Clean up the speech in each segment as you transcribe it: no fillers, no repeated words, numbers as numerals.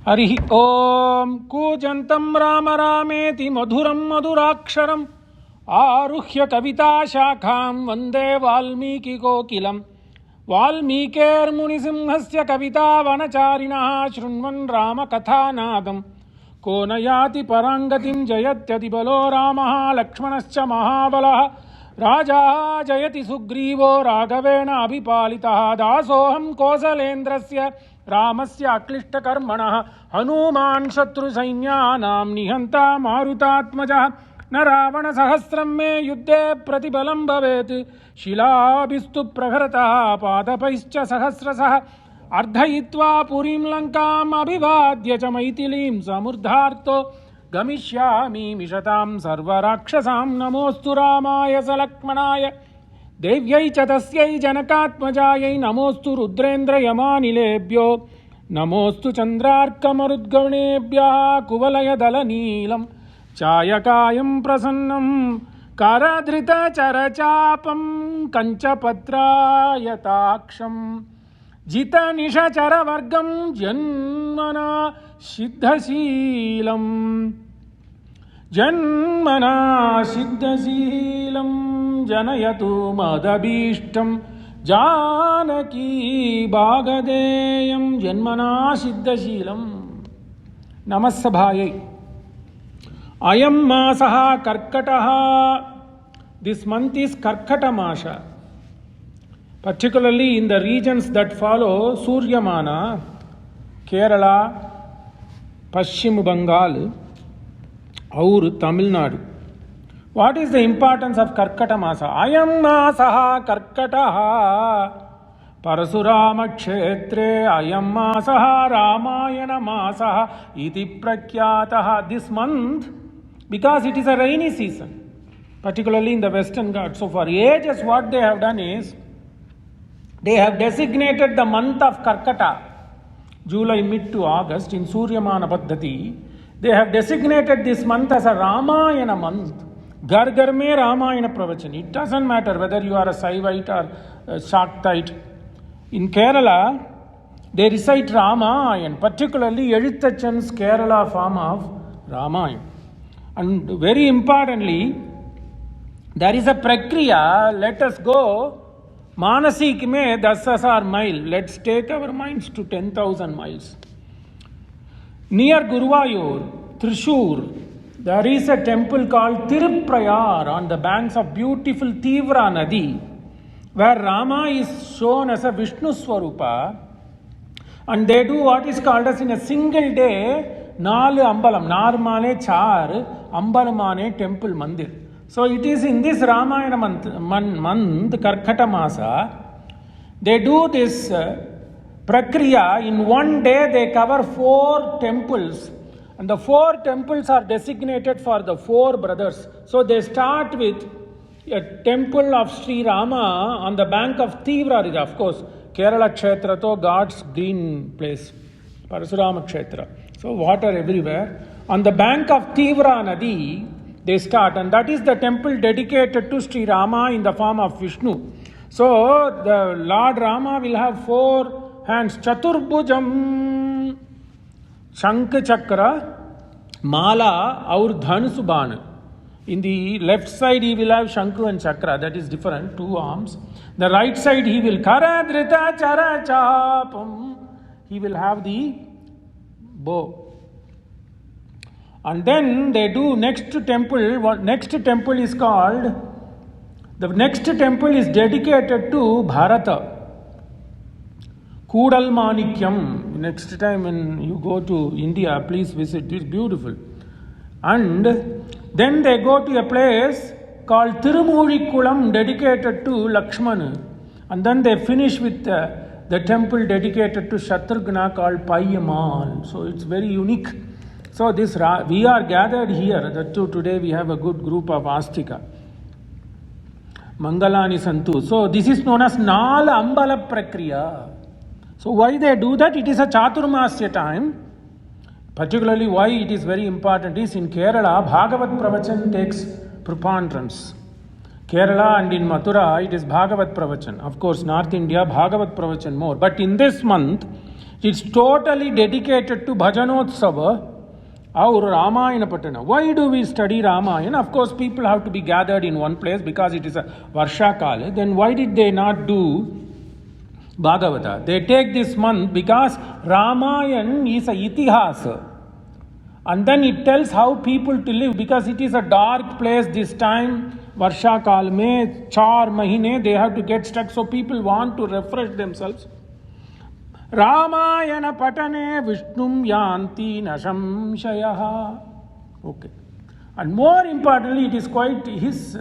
हरि ओम कूजन्तं राम रामेति मधुरं मधुराक्षरम् आरुह्य कविता शाखां वन्दे वाल्मीकि कोकिलं वाल्मीकेर्मुनिसिंहस्य कविता वनचारिणः शृण्वन् रामकथानादं को न याति पराङ्गतिं जयत्यतिबलो रामः लक्ष्मणश्च महाबलः राजा जयति सुग्रीवो राघवेण अभिपालितः दासोऽहं कोसलेन्द्रस्य रामस्य अक्लिष्टकर्मणः हनुमान् शत्रुसैन्यानां निहन्ता मारुतात्मजः न रावणसहस्रं मे युद्धे प्रतिबलं भवेत् शिलाभिस्तु प्रहरतः पादपैश्च सहस्रशः अर्धयित्वा पुरीं लङ्काम् अभिवाद्य च मैथिलीं समृद्धार्तो गमिष्यामि मिषतां सर्वराक्षसां नमोऽस्तु रामाय स लक्ष्मणाय देव्यै च तस्यै जनकात्मजायै नमोऽस्तु रुद्रेन्द्रयमानिलेभ्यो नमोऽस्तु चन्द्रार्कमरुद्गणेभ्यः कुवलयदलनीलं चायकायं प्रसन्नं करधृतचरचापं कञ्चपत्रायताक्षं जितनिशचरवर्गं जन्मना सिद्धशीलं जनयतु मदभीष्टं जानकी भागधेयं जन्मना सिद्धशीलं नमस्सभायै अयं मासः कर्कटः. This month is Karkata Masha. Particularly in the regions that follow Suryamana, Kerala, Paschim Bengal, or Tamil Nadu. What is the importance of Karkata Masa? Ayam Masaha Karkataha Parasurama Kshetre Ayam Masaha Ramayana Masaha Iti Prakyataha. This month, because it is a rainy season, particularly in the Western Ghats. So for ages what they have done is, they have designated the month of Karkata, July mid to August in Suryamana Paddhati. They have designated this month as a Ramayana month. Gar gar mein Ramayana pravachan. It doesn't matter whether you are a Saivite or a Shaktite. In Kerala, they recite Ramayan, particularly Edithachan's Kerala form of Ramayan. And very importantly, there is a prakriya. Let us go Manasik mein 10,000 mile. Let's take our minds to 10,000 miles. Near Guruvayur, Thrissur, there is a temple called Tirupprayar on the banks of beautiful Tivra Nadi, where Rama is shown as a Vishnu Swarupa, and they do what is called as in a single day, Nalu Ambalam, Narmane Char, Ambalamane Temple Mandir. So it is in this Ramayana month, Karkata Masa, they do this prakriya. In one day they cover 4 temples, and the 4 temples are designated for the 4 brothers. So they start with a temple of Sri Rama on the bank of Tivra River. Of course, Kerala Kshetra to God's green place, Parasurama Kshetra. So water everywhere. On the bank of Tivra Nadi, they start, and that is the temple dedicated to Sri Rama in the form of Vishnu. So the Lord Rama will have 4 hands, Chaturbhujam, Shankh Chakra, Mala, aur Dhanusuban. In the left side he will have Shankhu and Chakra, that is different, 2 arms. The right side he will Karadhrita Charachapam, he will have the bow. And then they do next temple is dedicated to Bharata. Kudal Manikyam. Next time when you go to India, please visit. It's beautiful. And then they go to a place called Tirumuzhikulam, dedicated to Lakshman. And then they finish with the temple dedicated to Shatrugna called Payyamal. So it's very unique. So this we are gathered here. Today we have a good group of Astika. Mangalani Santu. So this is known as Nal Ambala Prakriya. So why they do that? It is a Chaturmasya time. Particularly why it is very important is in Kerala, Bhagavat Pravachan takes preponderance. Kerala and in Mathura, it is Bhagavat Pravachan. Of course, North India, Bhagavat Pravachan more. But in this month, It's totally dedicated to Bhajanotsava or Ramayana Patana. Why do we study Ramayana? Of course, people have to be gathered in one place because it is a Varsha Kala. Then why did they not do Bhagavata? They take this month because Ramayan is a itihasa. And then it tells how people to live, because it is a dark place this time. Varsha Kal mein 4 mahine they have to get stuck, so people want to refresh themselves. Ramayana patane Vishnum yanti nashamshayaha. Okay. And more importantly, it is quite his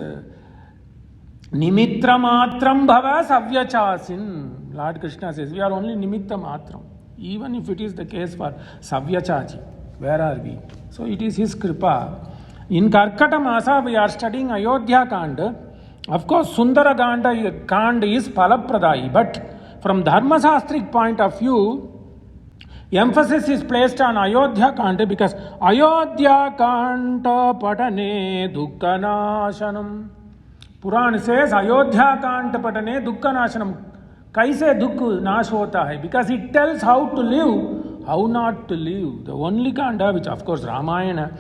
Nimitra matram bhava savyachasin. Lord Krishna says, we are only nimitta matram. Even if it is the case for Savyachaji, where are we? So it is his kripa. In Karkata Masa, we are studying Ayodhya Kanda. Of course, Sundara Kanda is Palapradai, but from Dharma Sastric point of view, emphasis is placed on Ayodhya Kanda because Ayodhya Kanda Patane Dukkanashanam. Puran says Ayodhya Kanda Patane Dukkanashanam. Kaise dukh nash hota hai? Because it tells how to live, how not to live. The only Kanda which, of course, Ramayana.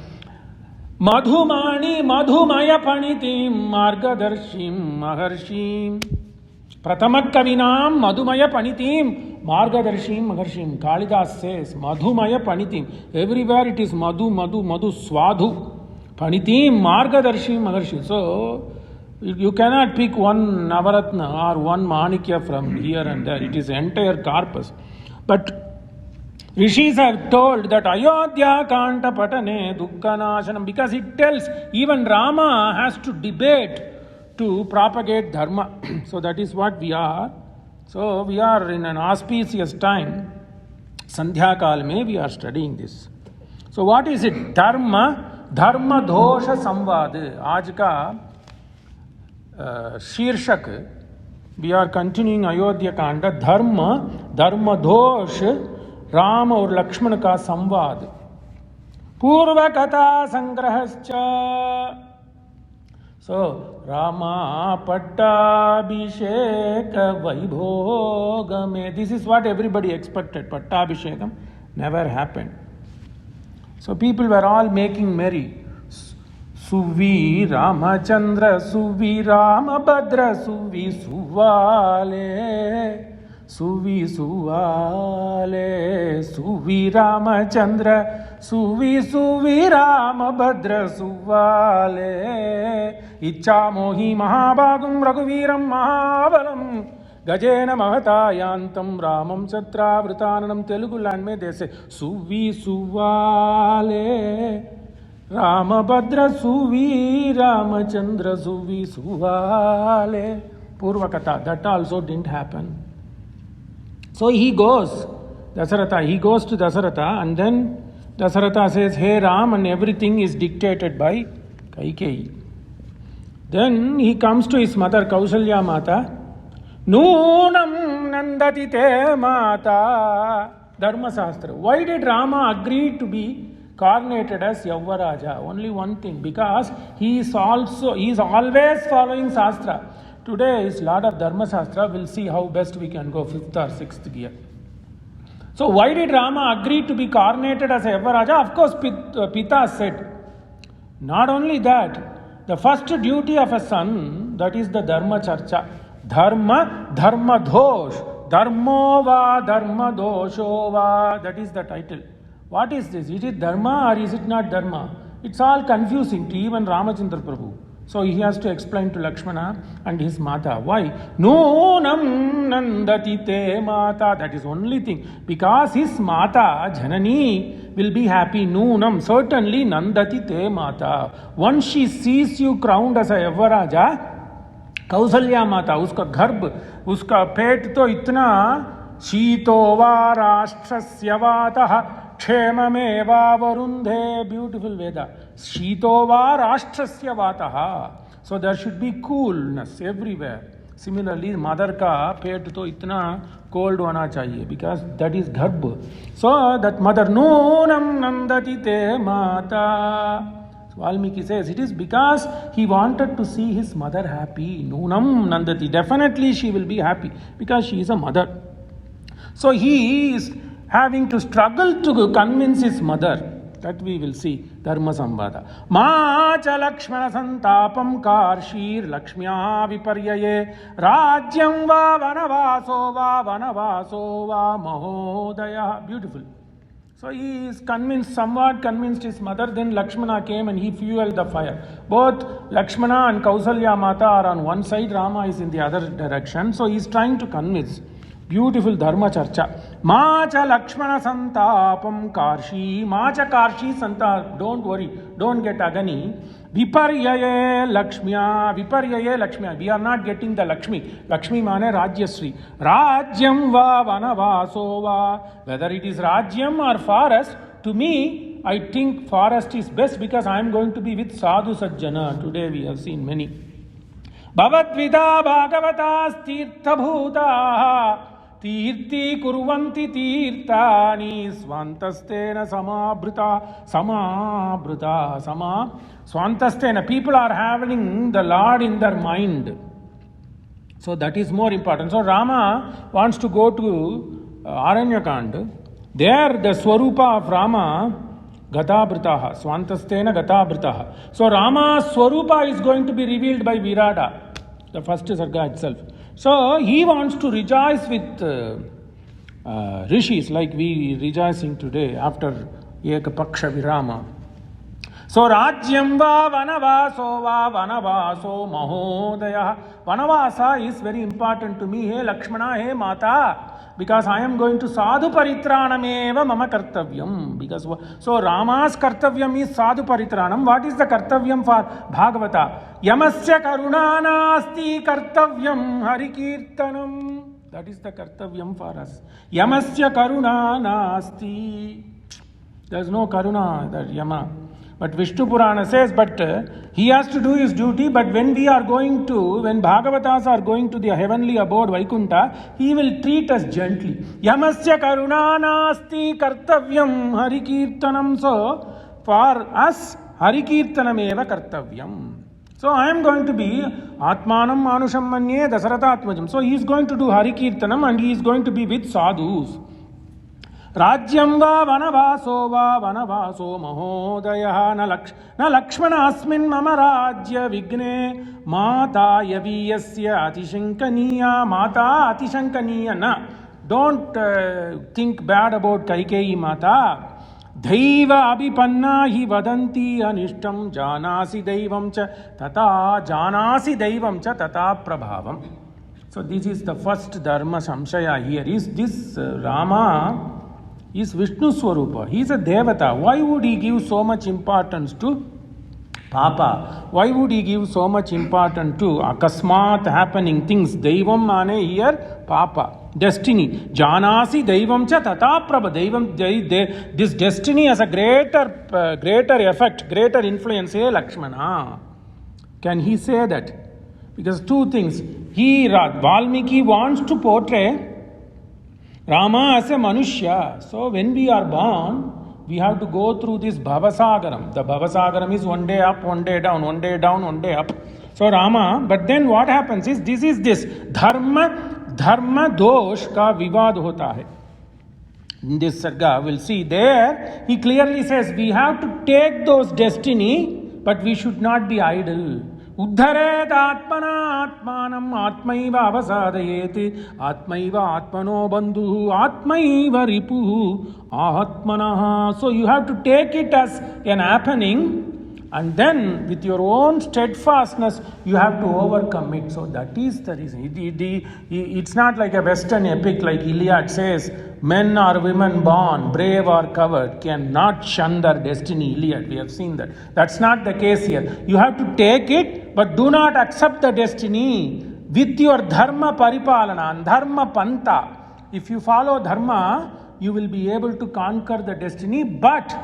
Madhumani Madhumaya Panitim Margadarshim Maharshim. Pratamat Kavinam Madhumaya Panitim Margadarshim Maharshim. Kalidas says Madhumaya Panitim. Everywhere it is Madhu, Madhu, Madhu, Swadhu. Panitim Margadarshim Maharshim. So you cannot pick one Navaratna or one Manikya from here and there. It is entire corpus. But Rishis have told that Ayodhya Kanta Patane Dukkanashanam, because it tells even Rama has to debate to propagate Dharma. So that is what we are. So we are in an auspicious time. Sandhya Kal mein we are studying this. So what is it? Dharma Dosha Samvad. Aaj ka शीर्षक we are continuing Ayodhya Kanda. Dharma Dosh Ram और लक्ष्मण का संवाद. पूर्व कथा संग्रहश्च. So Rama Pattabhishek Vaibhogame. This is what everybody expected. Pattabhishekam never happened. So people were all making merry. Suvi Ramachandra, Suvi Ramabhadra, Suvi Suvale. Suvi Suvale, Suvi Ramachandra, Suvi Ramabhadra Suvale. Icha Mohi Mahabhagam Raghuviram Mahabalam Gajena Mahatayantam Ramam Chatra Vritananam. Telugu land mein they say Suvi Suvale, Ramabhadra Suvi Ramachandra Suvi Suvale. Purvakata, that also didn't happen. So he goes, Dasharatha, to Dasharatha, and then Dasharatha says, hey Ram, and everything is dictated by Kaikeyi. Then he comes to his mother, Kausalya Mata. Noonam nandati te mata. Dharma Shastra. Why did Rama agree to be coronated as Yavaraja? Only one thing, because he is always following Shastra. Today is lot of Dharma Shastra. We'll see how best we can go 5th or 6th gear. So why did Rama agree to be coronated as a Yavaraja? Of course, Pita said. Not only that, the first duty of a son, that is the Dharma Charcha. Dharma Dosh. Dharmo va Dharma Dosho va. That is the title. What is this? Is it Dharma or is it not Dharma? It's all confusing to even Ramachandra Prabhu. So he has to explain to Lakshmana and his Mata. Why? Noonam nandati te Mata. That is only thing. Because his Mata, Janani, will be happy. Noonam, certainly nandati te Mata. Once she sees you crowned as a Yavaraja, Kausalya Mata, uska gharb, uska pet to itna, Shito va rashtrasya vatah, Kshemameva varundhe. Beautiful Veda. Shitova rashtrasya vataha. So there should be coolness everywhere. Similarly, mother ka pet to itna cold hona chahiye, because that is garbh. So that mother, noonam nandati te mata. So Valmiki says it is because he wanted to see his mother happy. Noonam nandati. Definitely she will be happy because she is a mother. So he is having to struggle to convince his mother. That we will see, Dharma Samvada. Ma cha Lakshmana santapam karshir Lakshmya viparyaye rajyam va vanavaso va mahodaya. Beautiful. So he is convinced, somewhat convinced his mother. Then Lakshmana came and he fueled the fire. Both Lakshmana and Kausalya Mata are on one side, Rama is in the other direction. So he is trying to convince. Beautiful Dharma Charcha. Macha Lakshmana Santapam Karshi. Macha Karshi Santa. Don't worry. Don't get agony. Viparyaye Lakshmya. Viparyaye Lakshmya. We are not getting the Lakshmi. Lakshmi mane Rajyasri. Rajyam va vanavaso va. Whether it is Rajyam or forest, to me, I think forest is best because I am going to be with Sadhu Sajjana. Today we have seen many. Bhavatvida Bhagavatas Tirtha Bhuta. Tirti kurvanti tirtani swantastena sama swantastena. People are having the Lord in their mind. So that is more important. So Rama wants to go to Aranyakand. There the Swarupa of Rama Gatabritaha, Swantastena Gatabritaha. So Rama's Swarupa is going to be revealed by Virada, the first Sarga itself. So he wants to rejoice with rishis like we rejoicing today after Ekapaksha Virama. So Rajyam va vanavaso mahodaya. Vanavasa is very important to me. Hey Lakshmana, hey Mata, because I am going to sadhu paritranameva mama kartavyam. Because so Rama's kartavyam is sadhu paritranam. What is the kartavyam for Bhagavata? Yamasya karuna nasti kartavyam harikirtanam. That is the kartavyam for us. Yamasya karuna nasti. There is no karuna, that Yama. But Vishnu Purana says, but he has to do his duty. But when Bhagavatas are going to the heavenly abode, Vaikunta, he will treat us gently. Yamasya karuna nasti kartavyam harikirtanam. So, for us, harikirtanam eva kartavyam. So, I am going to be Atmanam Manusham Manye Dasharatha Atmajam. So, he is going to do harikirtanam and he is going to be with sadhus. Rajyam va vanavaso mahodaya na Lakshmana asmin mama rajya vigne mata yaviyasya atishankaniya na. Don't think bad about Kaikeyi Mata. Daiva abhipanna hi vadanti anishtam janasi daivam cha tata prabhavam. So this is the first Dharma Samshaya here. Is this Rama is Vishnu Swarupa. He is a Devata. Why would he give so much importance to Papa? Why would he give so much importance to akasmat happening things? Daivam mane here, Papa. Destiny. Janasi Daivam cha tata prabha. This destiny has a greater effect, greater influence. Hey Lakshmana. Can he say that? Because two things. Valmiki wants to portray Rama as a Manushya. So when we are born, we have to go through this Bhavasagaram. The Bhavasagaram is one day up, one day down, one day down, one day up. So Rama, but then what happens is, this Dharma dosh ka vivad hota hai. In this Sarga, we'll see there, he clearly says, we have to take those destiny, but we should not be idle. Uddharet atmana atmanam atmaiva avasadayeti atmaiva atmano bandhu atmaiva ripuhu atmanaha. So you have to take it as an happening, and then with your own steadfastness you have to overcome it. So that is the reason. It's not like a Western epic like Iliad says, men or women born, brave or coward, cannot shun their destiny. Iliad, we have seen that. That's not the case here. You have to take it, but do not accept the destiny with your dharma paripalana and dharma panta. If you follow dharma, you will be able to conquer the destiny, but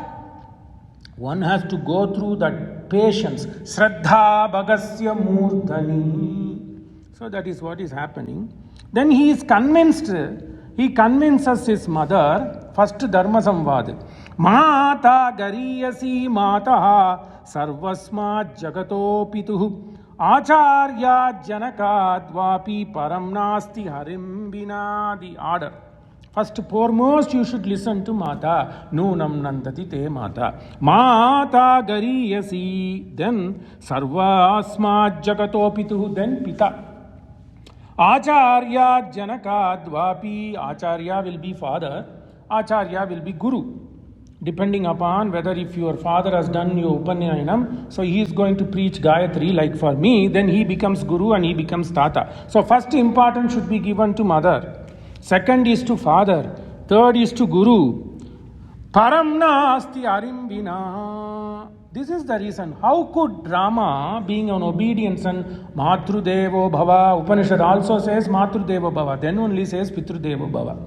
one has to go through that patience. Shraddha bhagasya murdhani. So that is what is happening. Then he is convinced. He convinces his mother. First Dharma Samvad. Mata gariyasi mataha sarvasma jagato pituhu acharya janakadvapi param nasti harim vina. The order. First foremost, you should listen to Mata. Nunam nandati te Mata. Mata gariyasi. Then sarva asmat jagatopitu. Then Pita. Acharya janaka dvapi. Acharya will be father. Acharya will be guru. Depending upon whether if your father has done your Upanyayanam, so he is going to preach Gayatri like for me, then he becomes guru and he becomes tata. So first importance should be given to mother. Second is to father. Third is to guru. Param nasti arimbina. This is the reason. How could Rama, being an obedient son, Matrudevo Bhava, Upanishad also says Matrudevo Bhava, then only says Pitrudevo Bhava.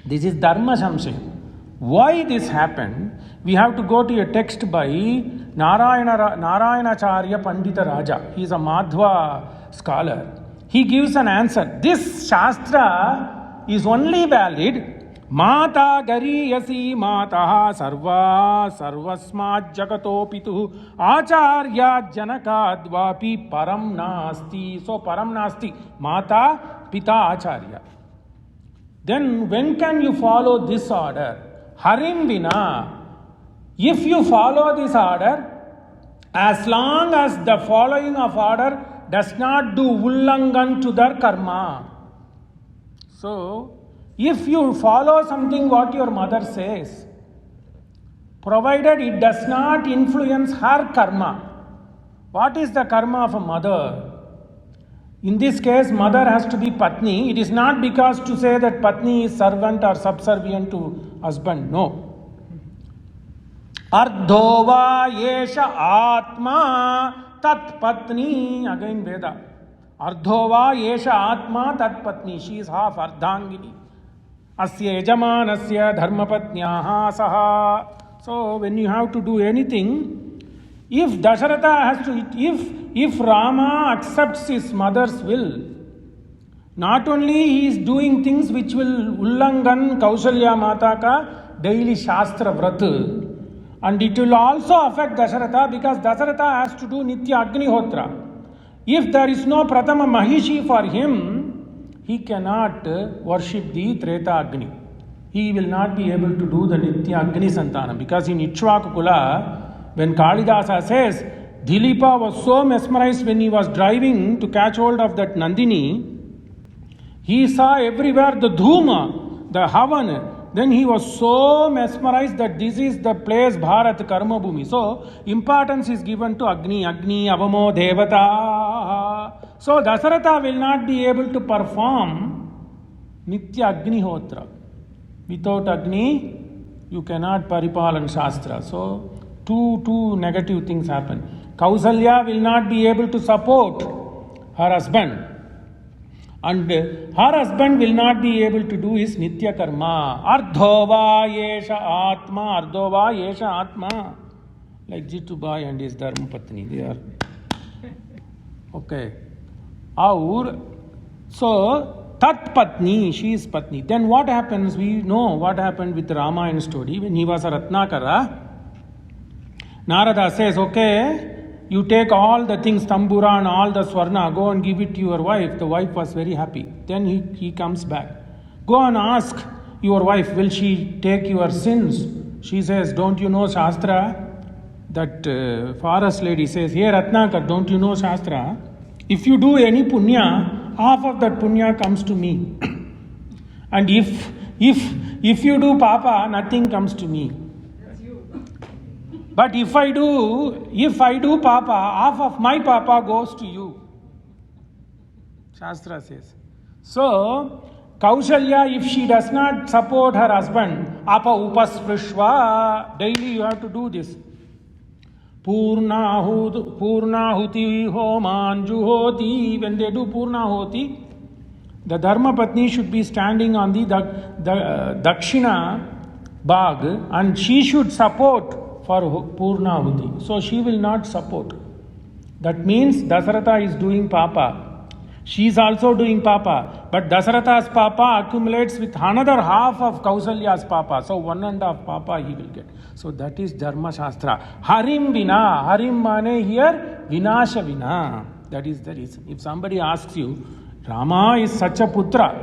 This is Dharma Samshaya. Why this happened? We have to go to a text by Narayanacharya Pandita Raja. He is a Madhva scholar. He gives an answer. This Shastra is only valid Mata gariyasi mataha sarvasmat jagato pitu acharya janakadvapi param nasti. So param nasti, Mata, Pita, Acharya. Then when can you follow this order? Harim vina. If you follow this order, as long as the following of order does not do ullangan to their karma. So, if you follow something what your mother says, provided it does not influence her karma. What is the karma of a mother? In this case, mother has to be Patni. It is not because to say that Patni is servant or subservient to husband. No. Ardhova yesha atma tat patni. Again Veda. Ardhova yesha atma tat patni. She is half Ardhangini. Asya yajamanasya dharmapatnyaha saha. So when you have to do anything, if Dasharatha has to, if Rama accepts his mother's will, not only he is doing things which will ullangan Kausalya Mata ka daily Shastra Vrat, and it will also affect Dasharatha because Dasharatha has to do Nitya Agnihotra. If there is no Pratama Mahishi for him, he cannot worship the Treta Agni. He will not be able to do the Nitya Agni Santanam because in Ikshvaku Kula, when Kalidasa says, Dilipa was so mesmerized when he was driving to catch hold of that Nandini, he saw everywhere the Dhuma, the Havan. Then he was so mesmerized that this is the place Bharat Karma Bhumi. So, importance is given to Agni, Agni, Avamo, Devata. So, Dasharatha will not be able to perform Nitya Agnihotra. Without Agni, you cannot paripalan Shastra. So, two negative things happen. Kausalya will not be able to support her husband. And her husband will not be able to do his Nitya Karma. Ardhova yesha atma, Ardhova yesha atma. Like Jitubai and his Dharma Patni. They are. Okay. So, Tat Patni, she is Patni. Then what happens? We know what happened with the Ramayan story. When he was a Ratnakara, Narada says, okay, you take all the things, tambura and all the swarna, go and give it to your wife. The wife was very happy. Then he comes back. Go and ask your wife, will she take your sins? She says, don't you know Shastra? That forest lady says, hey Ratnakar, don't you know Shastra? If you do any punya, half of that punya comes to me. And if you do papa, nothing comes to me. But if I do papa, half of my papa goes to you. Shastra says. So, Kausalya, if she does not support her husband, apa upasprishva, daily you have to do this. Purnahuti homan juhoti. When they do Purnahuti, the Dharma Patni should be standing on the Dakshina Bag and she should support for Purnahuti. So she will not support. That means Dasharatha is doing papa. She is also doing papa. But Dasharatha's papa accumulates with another half of Kausalya's papa. So 1.5 papa he will get. So that is Dharma Shastra. Harim vina. Harim mane here vinasha vina. That is the reason. If somebody asks you, Rama is such a putra,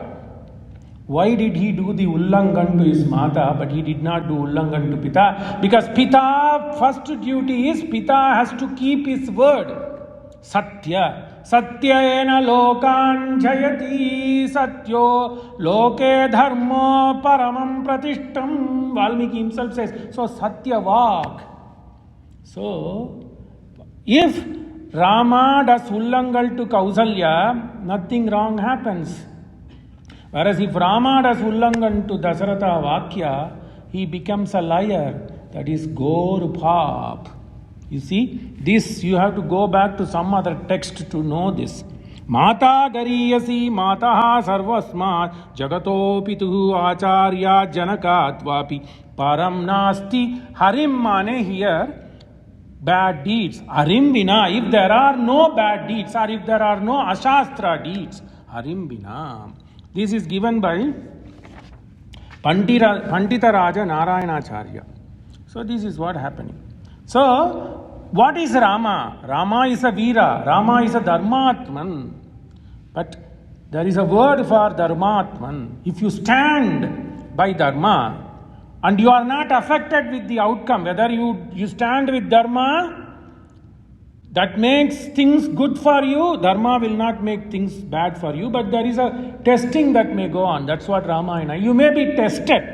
Why did he do the ullangan to his mata, but he did not do ullangan to pita? Because pita, first duty is pita has to keep his word. Satya. Satyena lokan jayati satyo loke dharma paramam pratishtam. Valmiki himself says, so satya vak. So, if Rama does ullangal to Kausalya, nothing wrong happens. Whereas if Rama does ullangan to Dasharatha Vakya, he becomes a liar. That is Gor Pap. You see, this you have to go back to some other text to know this. Mata gariyasi mataha sarvasmat jagato pituhu acharya janakatvapi param nasti. Harim mane here bad deeds. Harim vina, if there are no bad deeds or if there are no ashastra deeds, harim vina. This is given by Pandita Raja Narayanacharya. So this is what happening. So, what is Rama? Rama is a Veera. Rama is a Dharmatman. But there is a word for Dharmatman. If you stand by Dharma and you are not affected with the outcome, whether you stand with Dharma, that makes things good for you, Dharma will not make things bad for you, but there is a testing that may go on. That's what Ramayana. You may be tested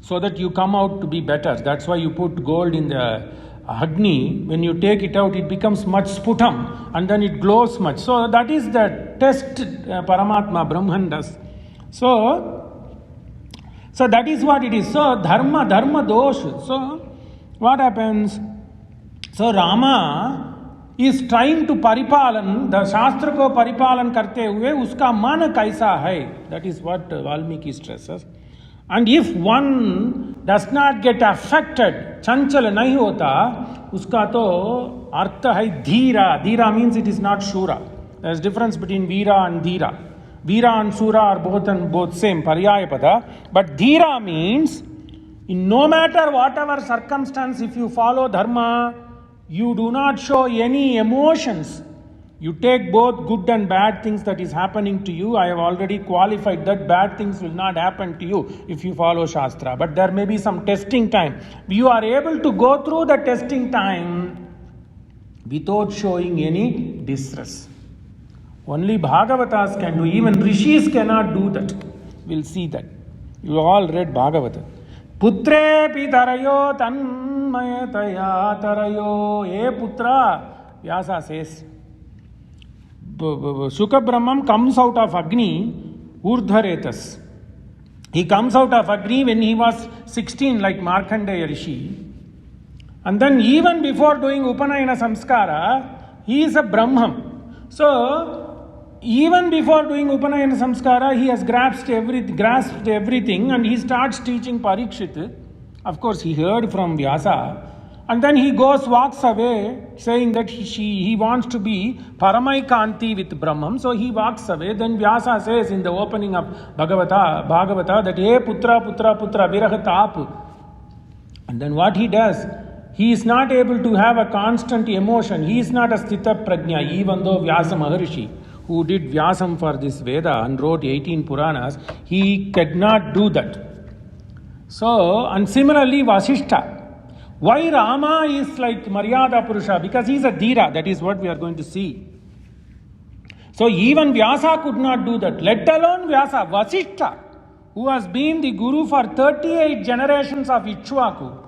so that you come out to be better. That's why you put gold in the Agni. When you take it out, it becomes much sputam and then it glows much. So that is the test Paramatma, Brahman does. So that is what it is. So dharma dosh. So what happens? So Rama is trying to paripalan, the Shastra ko paripalan karte hue, uska man kaisa hai. That is what Valmiki stresses. And if one does not get affected, chanchal nahi hota, uska to artha hai dhira. Dhira means it is not shura. There is difference between Veera and Dhira. Veera and Sura are both same, paryaya pada. But Dhira means, in no matter whatever circumstance, if you follow Dharma, you do not show any emotions. You take both good and bad things that is happening to you. I have already qualified that bad things will not happen to you if you follow Shastra. But there may be some testing time. You are able to go through the testing time without showing any distress. Only Bhagavatas can do. Even Rishis cannot do that. We'll see that. You all read Bhagavata. Putre pitarayo tanmayataya tarayo. E putra, Vyasa says. Shuka Brahman comes out of Agni, Urdharetas. He comes out of Agni when he was 16, like Markandeya Rishi. And then even before doing Upanayana Samskara, he is a Brahman. So, even before doing Upanayana Samskara, he has grasped everything and he starts teaching Parikshit. Of course, he heard from Vyasa. And then he walks away, saying that he wants to be Paramai Kanti with Brahman. So he walks away. Then Vyasa says in the opening of Bhagavata that, Hey putra, viraha tapu. And then what he does, he is not able to have a constant emotion. He is not a Sthita Prajna, even though Vyasa Maharishi, who did Vyasam for this Veda and wrote 18 Puranas, he could not do that. So, and similarly Vasishtha. Why Rama is like Maryada Purusha? Because he is a Dhira. That is what we are going to see. So even Vyasa could not do that. Let alone Vyasa, Vasishtha, who has been the Guru for 38 generations of Ikshvaku.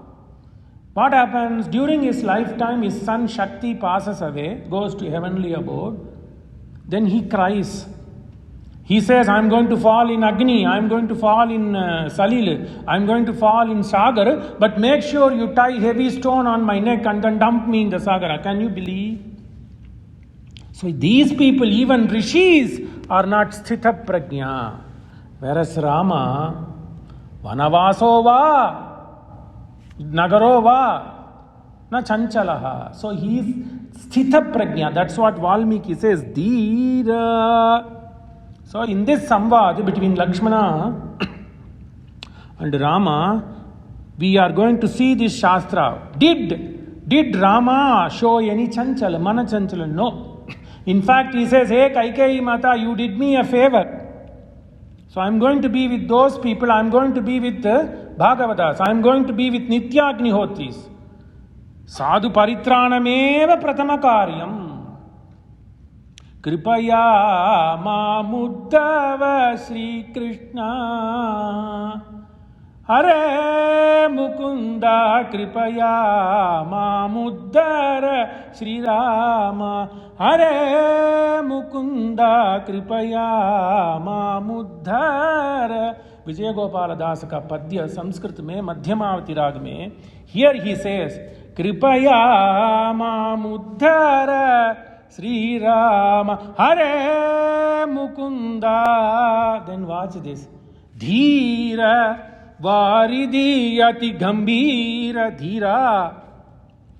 What happens? During his lifetime, his son Shakti passes away, goes to heavenly abode. Then he cries. He says, I am going to fall in Agni, I am going to fall in Salil, I am going to fall in Sagar, but make sure you tie heavy stone on my neck and then dump me in the Sagara. Can you believe? So these people, even Rishis, are not Sthita Prajna. Whereas Rama, Vanavaso va, Nagaro va, na Chanchalaha. So he is Sthita Prajna. That's what Valmiki says. Dhira. So in this samvad between Lakshmana and Rama, we are going to see this Shastra. Did Rama show any chanchala, mana chanchala? No. In fact, he says, Hey Kaikeyi Mata, you did me a favor. So I am going to be with those people, I am going to be with the Bhagavatas, I am going to be with Nityagnihotris. Sadhu paritranameva pratama karyam. Kripaya mamuddava Sri Krishna. Hare Mukunda Kripaya Mamuddara Sri Rama. Hare Mukunda Kripaya Mamuddara. Vijay Gopala Das ka padya Sanskrit mein Madhyamavati rag mein. Here he says Kripaya Mamuddara Sri Rama. Hare Mukunda. Then watch this. Dhira Varidhi ati gambhira dhira.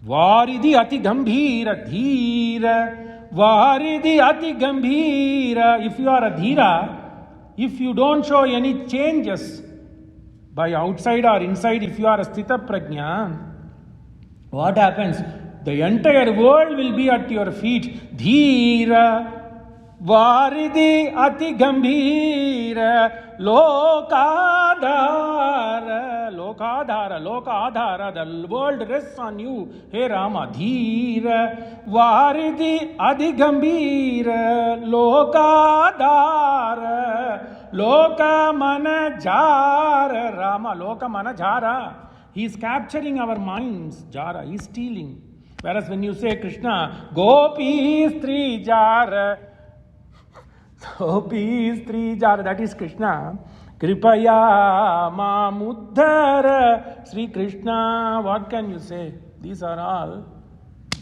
Varidhi ati gambhira dhira. Varidhi ati gambhira. If you are a dhira, if you don't show any changes by outside or inside, if you are a sthita prajna, what happens? The entire world will be at your feet. Dhira Varidhi ati gambhira. Lokadhara, Lokadhara, Lokadhara, the world rests on you. Hey Rama, Dhira, Varidhi Adhigambhira, Lokadhara, Loka Manajara, Rama, Loka Manajara. He is capturing our minds, Jara, he is stealing. Whereas when you say Krishna, Gopi Stri Jara, Gopi Stri Jara, that is Krishna. Kripaya Mamuddhara Sri Krishna. What can you say? These are all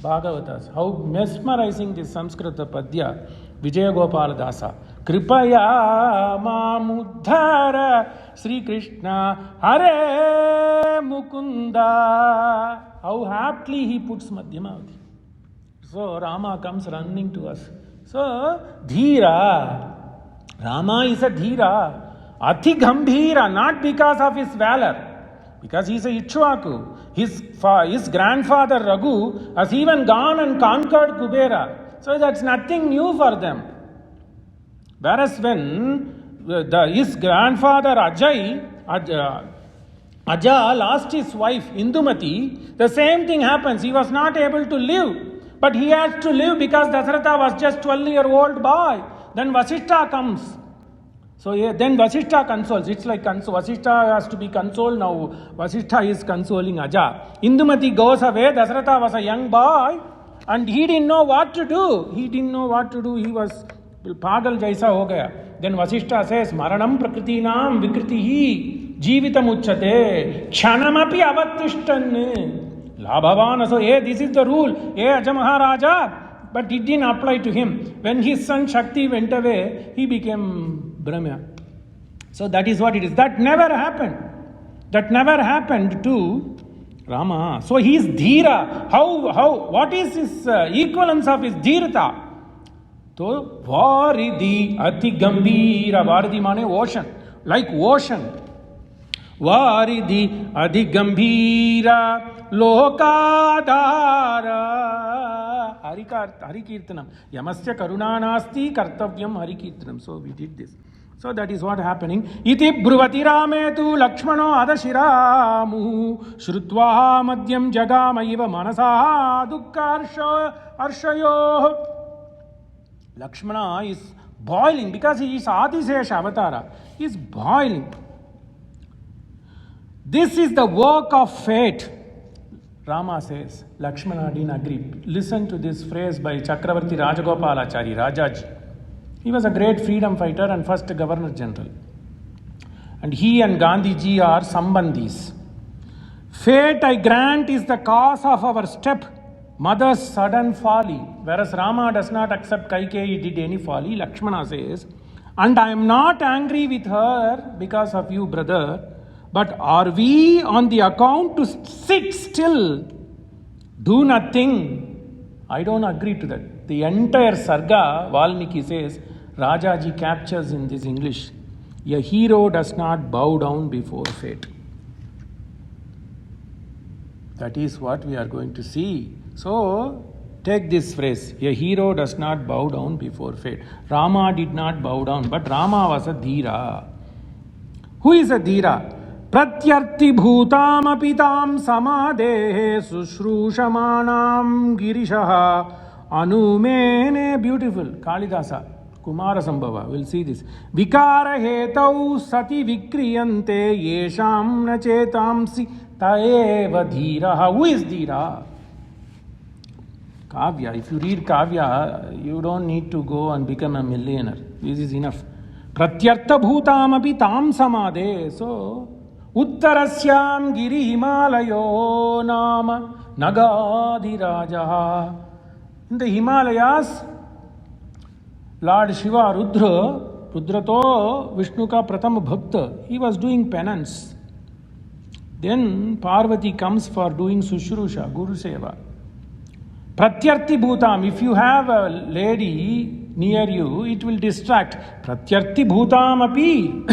Bhagavatas. How mesmerizing this Sanskrita Padya. Vijaya Gopala Dasa. Kripaya Mamuddhara Sri Krishna. Hare Mukunda. How aptly he puts Madhyamavati. So Rama comes running to us. So, Dhira, Rama is a Dhira, Ati Gambhira, not because of his valor, because he is a Ichwaku. His grandfather Raghu has even gone and conquered Kubera. So that's nothing new for them. Whereas when his grandfather Aja lost his wife Indumati, the same thing happens. He was not able to live. But he has to live because Dasharatha was just 12-year-old boy. Then Vasishtha comes. So then Vasishtha consoles. It's like Vasishtha has to be consoled now. Vasishtha is consoling Aja. Indumati goes away. Dasharatha was a young boy and he didn't know what to do. He was pagal jaisa ho gaya. Then Vasishtha says, Maranam prakritinam vikritihi jivitam uchate kshanamapi avattishtan. Labhavana, so this is the rule. Aja Maharaja, but it didn't apply to him. When his son Shakti went away, he became Brahma. So that is what it is. That never happened. That never happened to Rama. So he is Dhira. What is his equivalence of his Dhirata? So, Varidhi Ati Gambhira. Varidhi mane ocean. Like ocean. Varidhi Adi Gambhira Lokadhara. Hari Kirtanam. Yamasya Karuna Nasti Kartavyam Hari Kirtanam. So we did this. So that is what happening. Iti Bruvati Rametu Lakshmano Adashiramu Shrutva Madhyam Jagama Iva Manasa Dukka Arshayo. Lakshmana is boiling because he is Adisesha Avatara. He is boiling. This is the work of fate, Rama says. Lakshmana didn't agree. Listen to this phrase by Chakravarti Rajagopalachari, Rajaji. He was a great freedom fighter and first Governor General. And he and Gandhiji are Sambandhis. Fate, I grant, is the cause of our step-mother's sudden folly. Whereas Rama does not accept Kaikeyi did any folly, Lakshmana says, and I am not angry with her because of you, brother. But are we on the account to sit still, do nothing? I don't agree to that. The entire Sarga, Valmiki says, Rajaji captures in this English, a hero does not bow down before fate. That is what we are going to see. So, take this phrase, a hero does not bow down before fate. Rama did not bow down, but Rama was a Dhira. Who is a dhira? Pratyarthi bhutam apitam samadehe sushrushamanam girishaha anumene. Beautiful. Kalidasa. Kumara Sambhava. We'll see this. Vikara hetau sati vikriyante yesham na chetamsi taeva dhiraha. Who is dhira? Kavya. If you read Kavya, you don't need to go and become a millionaire. This is enough. Pratyartha bhutam api tam samade. So, Uttarasyam giri himalayo nama nagadi rajaha. In the Himalayas, Lord Shiva Rudrato Vishnu ka pratham bhakta, he was doing penance. Then Parvati comes for doing Sushrusha, Guru Seva. Pratyarthi bhutam, if you have a lady near you, it will distract. Pratyarthi bhutam api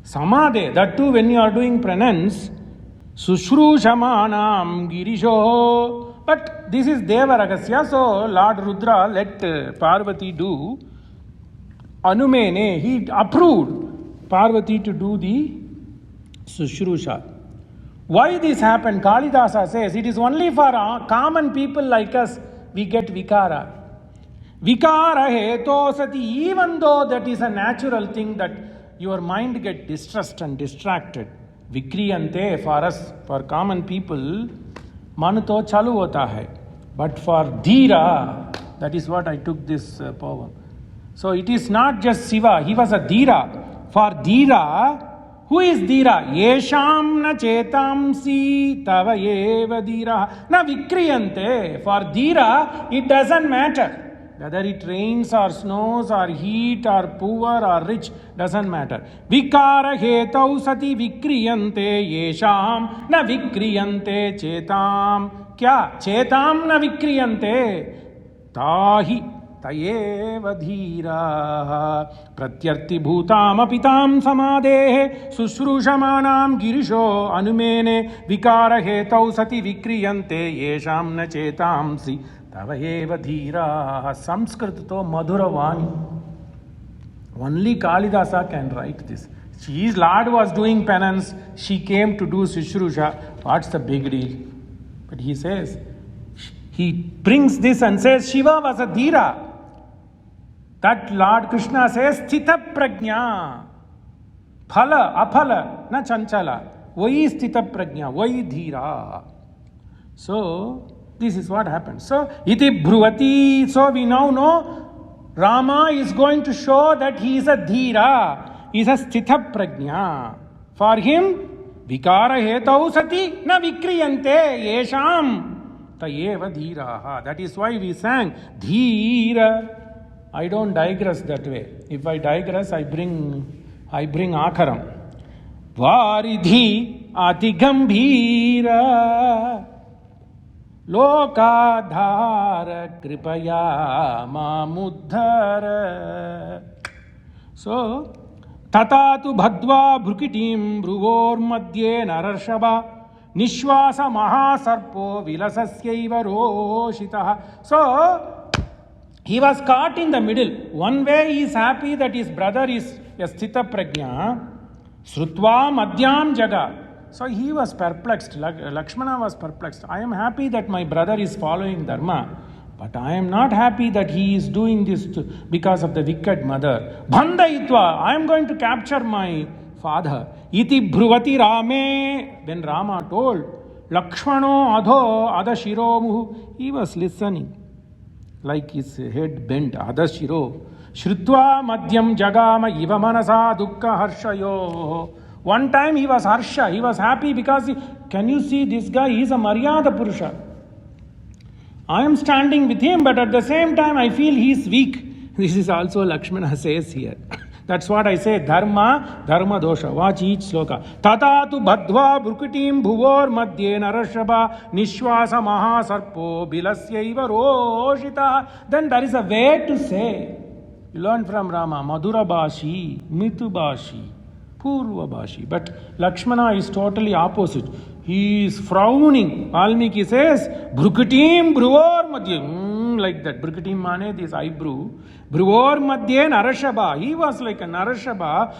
samade, that too when you are doing penance. Sushrushamanam girisho. But this is Deva Ragasya, so Lord Rudra let Parvati do. Anumene, he approved Parvati to do the Sushrusha. Why this happened? Kalidasa says, it is only for common people like us we get vikara. Vikara heto sati, even though that is a natural thing that your mind get distressed and distracted. Vikriyante, for us, for common people, मन तो चालू होता है. But for dhira, that is what I took this poem. So it is not just Shiva, he was a dhira. For dhira, who is dhira? Yesham na chetamsi tava eva dhira na vikriyante. For dhira, it doesn't matter whether it rains or snows or heat or poor or rich, doesn't matter. Vikara hetau sati vikriyante yesham na vikriyante chetam. Kya? Chetam na vikriyante. Tahi tayeva dhira. Pratyarthi bhutam apitam samadehe sushrushamanam girisho anumene. Vikara hetau sati vikriyante yesham na chetamsi Tavayeva dhira. Sanskrit to Madhuravani. Only Kalidasa can write this. His Lord was doing penance. She came to do Sushrusha. What's the big deal? But he says, he brings this and says, Shiva was a dhira. That Lord Krishna says, Sthita prajna. Phala, aphala, na chanchala. Vai sthita prajna, vai dhira. So, this is what happens. So, iti bhruvati. So, we now know Rama is going to show that he is a dhira. He is a sthita prajna. For him, vikara hetau sati na vikriyante yesham tayeva dhiraha. That is why we sang dhira. I don't digress that way. If I digress, I bring akaram. Varidhi atigambhira. Lokadhara kripaya mamuddhara. So, tatatu bhadva bhrukitim bhruvor madhye narashaba nishwasa mahasarpo vilasasyaiva roshitaha. So, he was caught in the middle. One way he is happy that his brother is a sthita prajna. Srutva madhyam jaga. So he was perplexed. Lakshmana was perplexed. I am happy that my brother is following Dharma, but I am not happy that he is doing this because of the wicked mother. Bandhayitva, I am going to capture my father. Iti bhruvati rame. When Rama told, Lakshmano adho adashiro muhu, he was listening, like his head bent, adashiro. Shrutva madhyam jagama iva manasa dukkha harshayo. One time he was harsha, he was happy because can you see this guy, he is a Maryada Purusha. I am standing with him, but at the same time I feel he is weak. This is also Lakshmana says here. That's what I say, dharma dosha. Watch each sloka. Tatatu badhva brukutim bhuvor madhye narashaba nishwasa mahasarpo bilasyaiva roshita. Then there is a way to say. You learn from Rama, Madhura Bashi, Mitu Bashi, Purva Bashi. But Lakshmana is totally opposite. He is frowning. Valmiki says, Brukutim Bruvor Madhye. Like that. Brukutim mane, this eyebrow. Bruvor Madhye Narashaba. He was like a Narashaba.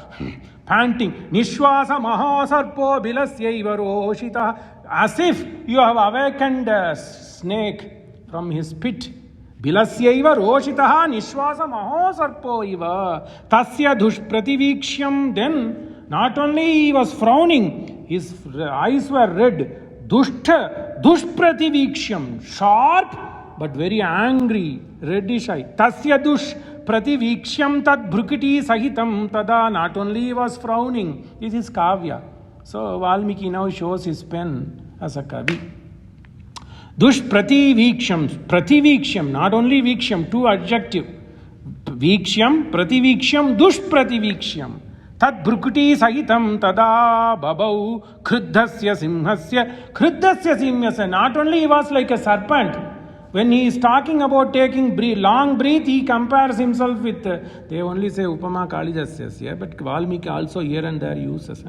panting. Nishwasa mahasarpo bilasyaiva roshita. As if you have awakened a snake from his pit. Bilasyaiva roshitaha nishwasa mahasarpo iva. Tasya dushprativikshyam. Then not only he was frowning, his eyes were red. Dushprativiksham, sharp but very angry, reddish eye. Tasya dushprativiksham tad bhrukiti sahitam tada. Not only he was frowning, this is kavya. So Valmiki now shows his pen as a kavi. Dushprativiksham, prativiksham, not only viksham, two adjective. Viksham, prativiksham, dushprativiksham. Tad bhrukuti sahitam tada babau kruddhasya simhasya. Not only he was like a serpent. When he is talking about taking long breath, he compares himself with, they only say upama kalidasya, but Valmiki also here and there uses.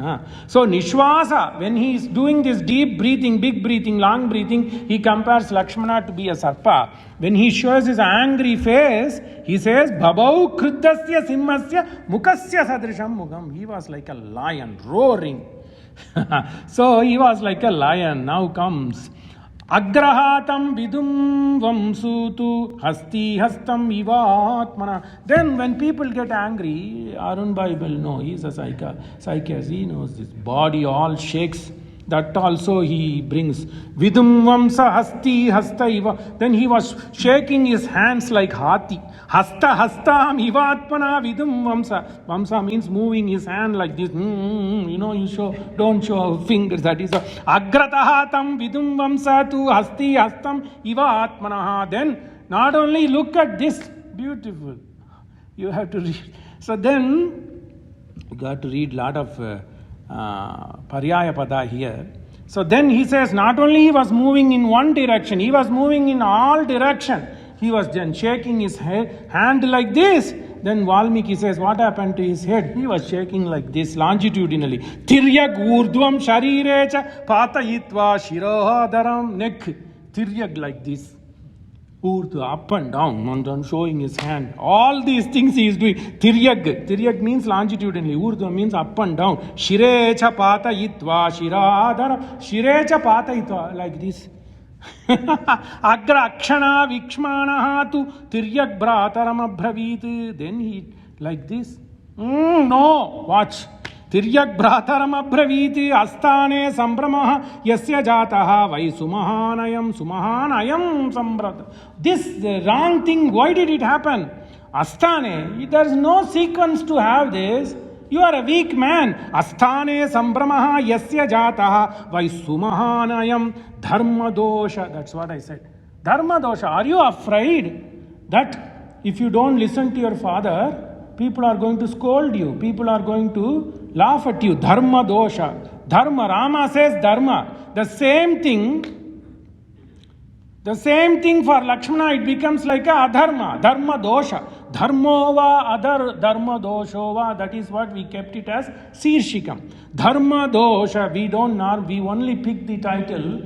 So Nishwasa, when he is doing this deep breathing, big breathing, long breathing, he compares Lakshmana to be a sarpa. When he shows his angry face, he says, Babau kruddhasya simhasya mukasya sadrisham mugam. He was like a lion, roaring. So he was like a lion. Now comes Agrahatam vidum vamsutu hasti hastam ivatmana. Then when people get angry, Arun Bhai will know, he is a psychiatrist, he knows this. Body all shakes. That also he brings. Vidum vamsa hasti hasta iva. Then he was shaking his hands like hati. Hasta hastam ivatmana vidum vamsa. Vamsa means moving his hand like this. You don't show fingers. That is agratahatam vidum vamsa tu hasti hastam ivatmana. Then not only look at this, beautiful. You have to read. So then you got to read lot of Paryaya Pada here. So then he says, not only he was moving in one direction, he was moving in all direction. He was then shaking his hand like this. Then Valmiki says, what happened to his head? He was shaking like this, longitudinally. Tiryag urdhvam sharirecha patayitva shirohadaram. Neck, tiryag like this. Urdhva, up and down, and showing his hand. All these things he is doing. Tiryag. Tiryag means longitudinally. Urdhva means up and down. Shirecha patayitva shiradaram. Shirecha patayitva, like this. Agra akshana vikshmanaha tu tiryag brataram abhravit. Then he, like this. No, watch. Tiryag brataram abhraviti astane sambramaha yasya jataha vai sumahanayam sambrata. This wrong thing, why did it happen? Astane, there is no sequence to have this. You are a weak man. Asthane sambramaha yasya jataha vai sumahanayam dharma dosha. That's what I said. Dharma dosha. Are you afraid that if you don't listen to your father, people are going to scold you, people are going to laugh at you? Dharma dosha. Dharma. Rama says dharma. The same thing for Lakshmana, it becomes like a adharma. Dharma dosha. Dharmova adhar dharma doshova. That is what we kept it as Sirshikam. Dharma dosha. We only pick the title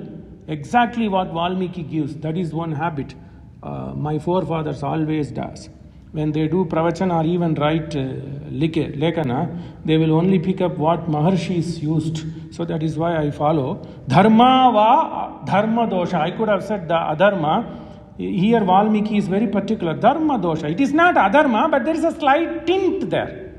exactly what Valmiki gives. That is one habit my forefathers always does. When they do pravachana or even write lekana, they will only pick up what Maharshis used. So that is why I follow. Dharma va dharma dosha. I could have said the adharma. Here Valmiki is very particular. Dharma dosha. It is not adharma, but there is a slight tint there.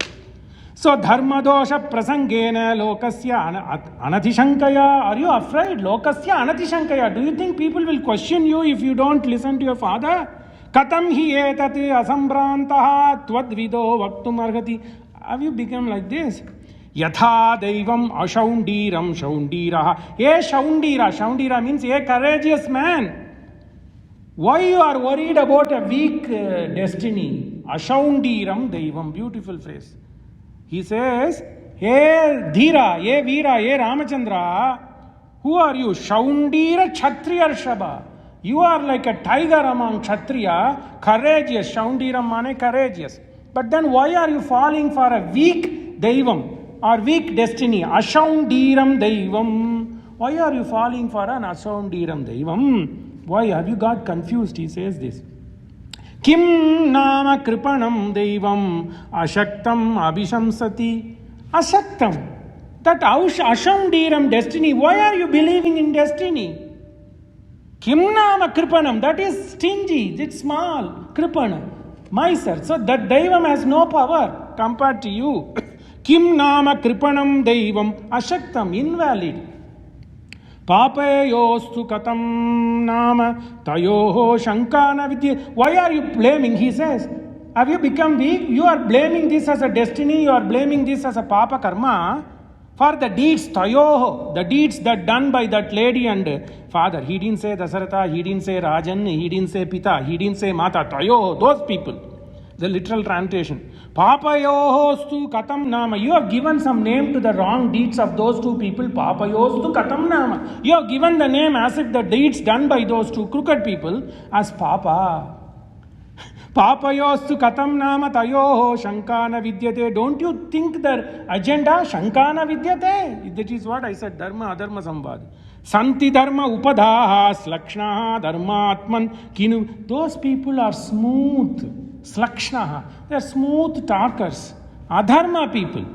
So dharma dosha prasangena lokasya anatishankaya. Are you afraid? Lokasya anatishankaya. Do you think people will question you if you don't listen to your father? Katam hi etat asambrantaha twadvido vaktum arhati. Have you become like this? Yatha daivam ashaundiram shaundiraha. Ye shaundira. Shaundira means a courageous man. Why you are worried about a weak destiny? Ashaundiram daivam. Beautiful phrase. He says, Hey Dhira, Ye Veera, Ye Ramachandra, who are you? Shaundira Kshatriya Shaba. You are like a tiger among Kshatriya, courageous. Shaundiram mane courageous. But then why are you falling for a weak daivam or weak destiny? Ashaundiram daivam. Why are you falling for an ashaundiram daivam? Why have you got confused? He says this. Kim nama kripanam daivam ashaktam abhishamsati. Ashaktam. That Ashamdiram destiny. Why are you believing in destiny? Kimnama Kripanam. That is stingy. It's small. Kripana. Miser. So that Daivam has no power compared to you. Kimnama Kripanam Daivam. Ashaktam. Invalid. Papayostu katam nama tayoho shankana vidya. Why are you blaming? He says, have you become weak? You are blaming this as a destiny. You are blaming this as a papa karma for the deeds tayoho, the deeds that done by that lady and father. He didn't say Dasharatha, he didn't say Rajan, he didn't say Pita, he didn't say Mata, tayoho, those people. The literal translation. Papayostu katam nama. You have given some name to the wrong deeds of those two people. Papayostu katam nama. You have given the name as if the deeds done by those two crooked people as Papa. Papayostu katam nama tayoho shankana vidyate. Don't you think the agenda shankana vidyate? That is what I said. Dharma adharma samvad. Santi dharma upadaha slakshna dharma atman kinu. Those people are smooth. Slakshnaha. They are smooth talkers. Adharma people.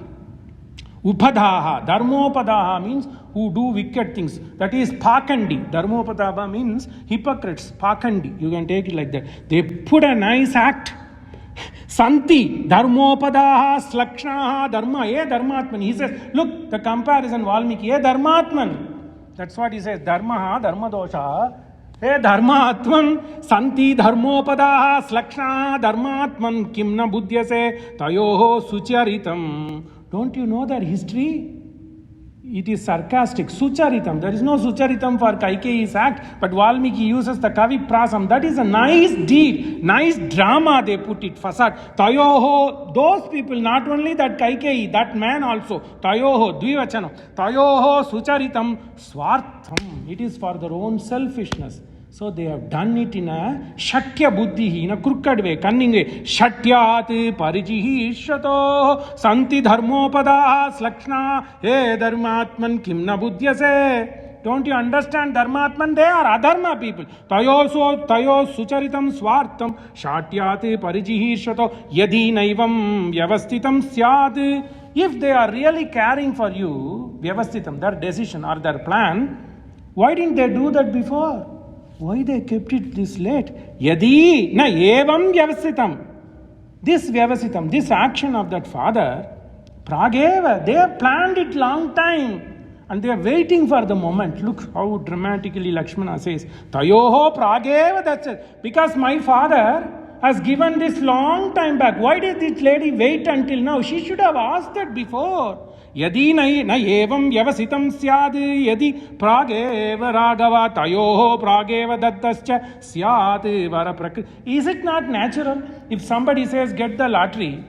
Upadaha. Dharmopadaha means who do wicked things. That is pakandi. Dharmopadaha means hypocrites. Pakandi. You can take it like that. They put a nice act. Santi. Dharmopadaha. Slakshnaha. Dharma. Ye dharmatman. He says, look, the comparison Valmiki. Ye dharmatman. That's what he says. Dharmaha. Dharmadosha. Hey dharmatman santi dharmopadaha slakshna dharmatman kimna buddhyase tayoho sucharitam. Don't you know that history? It is sarcastic. Sucharitam. There is no sucharitam for Kaikeyi's act, but Valmiki uses the kavi prasam. That is a nice deed, nice drama they put it. Fasad. Tayoho. Those people, not only that Kaikeyi, that man also. Tayoho. Dvivachanam. Tayoho sucharitam swartham. It is for their own selfishness. So they have done it in a shatya buddhi, in a crooked way, cunning way. Shatyat parijihi ishyato santi dharmopada slakshna he dharmatman kimna buddhyase. Don't you understand Dharmatman? They are adharma people. Tayo sucharitam swartam shatyat parijihi ishyato yadi naivam vyavastitam syad. If they are really caring for you, vyavastitam, their decision or their plan, why didn't they do that before? Why they kept it this late? Yadi na evam vyavasitam. This vyavasitam, this action of that father, prageva, they have planned it long time and they are waiting for the moment. Look how dramatically Lakshmana says, Tayoho prageva, that's it. Because my father has given this long time back. Why did this lady wait until now? She should have asked that before. Yadi na evam vyavasitam syad yadi prageva raghava tayoho prageva dattascha syad vara prakriti. Is it not natural? If somebody says get the lottery,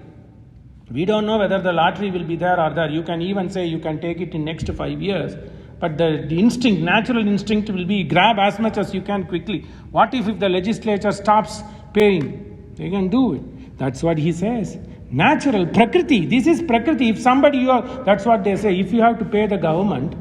we don't know whether the lottery will be there or there. You can even say you can take it in next 5 years. But the instinct, natural instinct will be grab as much as you can quickly. What if the legislature stops paying? They can do it. That's what he says. Natural, prakriti. This is prakriti. If somebody, that's what they say. If you have to pay the government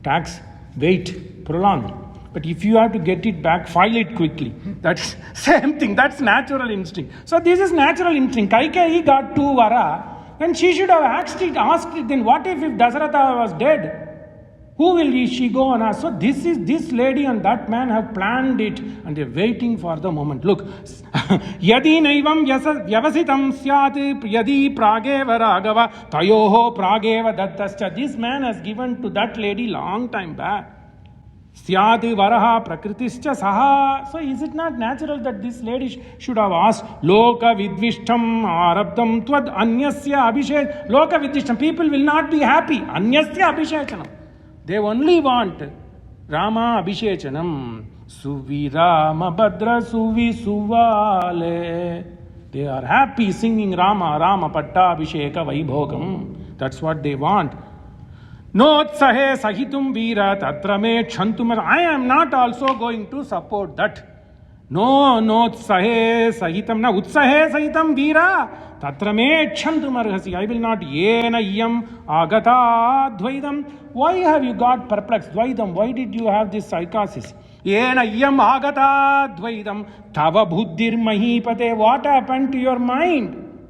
tax, wait, prolong. But if you have to get it back, file it quickly. That's same thing. That's natural instinct. So this is natural instinct. Kaikeyi got 2 vara. Then she should have asked it. Then what if Dasharatha was dead? Who will she go on ask? So this lady and that man have planned it and they're waiting for the moment. Look, yadi naivam vyavasitam syat yadi prageva raghava tayoho prageva dattascha. This man has given to that lady long time back. Syat varaha prakritischa saha. So is it not natural that this lady should have asked loka vidvishtam arabdam tvad anyasya abhishek. Loka vidvishtam. People will not be happy. Anyasya abhishechanam. They only want Rama Abhishechanam. Suvi Rama Bhadra Suvi Suvale. They are happy singing Rama, Rama Patta Abhisheka Vaibhogam. That's what they want. Notsahe Sahitum Veera Tatrame Chantumar. I am not also going to support that. No, Notsahe Sahitam na Utsahe Sahitam Veera. Tatrame Chantumarhasi. I will not Yena Yam Agata Dvaidam. Why have you got perplexed? Dvaidam, why did you have this psychosis? Yena Yam Agata Dvaidam Tava Buddhir Mahipate. What happened to your mind?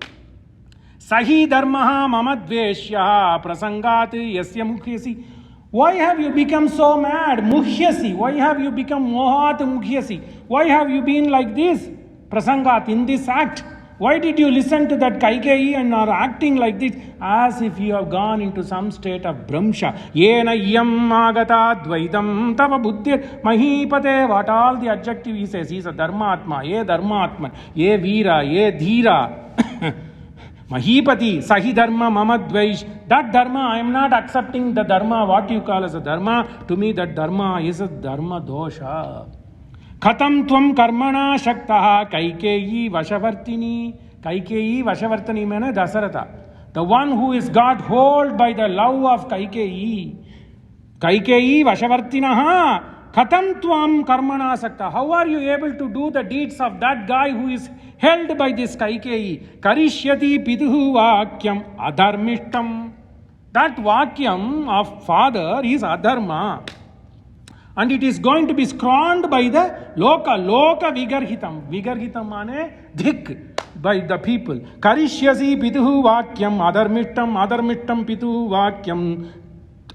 Sahi dharmaha mama dveshya prasangat yasya mukhyasi. Why have you become so mad? Mukhyasi. Why have you become mohat mukhyasi? Why have you been like this? Prasangat, in this act. Why did you listen to that Kaikeyi and are acting like this? As if you have gone into some state of Brahmsha. Yena yam agata dvaitam tava buddhir mahipate. What all the adjective he says? He is a dharmatma. Ye dharmatma. Ye veera. Ye dheera. Mahipati. Sahi dharma mama dvaish. That dharma, I am not accepting the dharma. What you call as a dharma? To me that dharma is a dharma dosha. Khatam tvam karmana shaktaha kaikeyi vashavartini. Kaikeyi vashavartini means Dasharatha. The one who is got hold by the love of Kaikeyi. Kaikeyi vashavartinaha. Khatam tvam karmana shakta. How are you able to do the deeds of that guy who is held by this Kaikeyi? Karishyati piduhu vakyam adharmishtam. That vakyam of father is adharma. And it is going to be scorned by the loka vigarhitam. Vigarhitam mane dhik, by the people. Karishyasi piduhu vakyam adharmittam piduhu vakyam.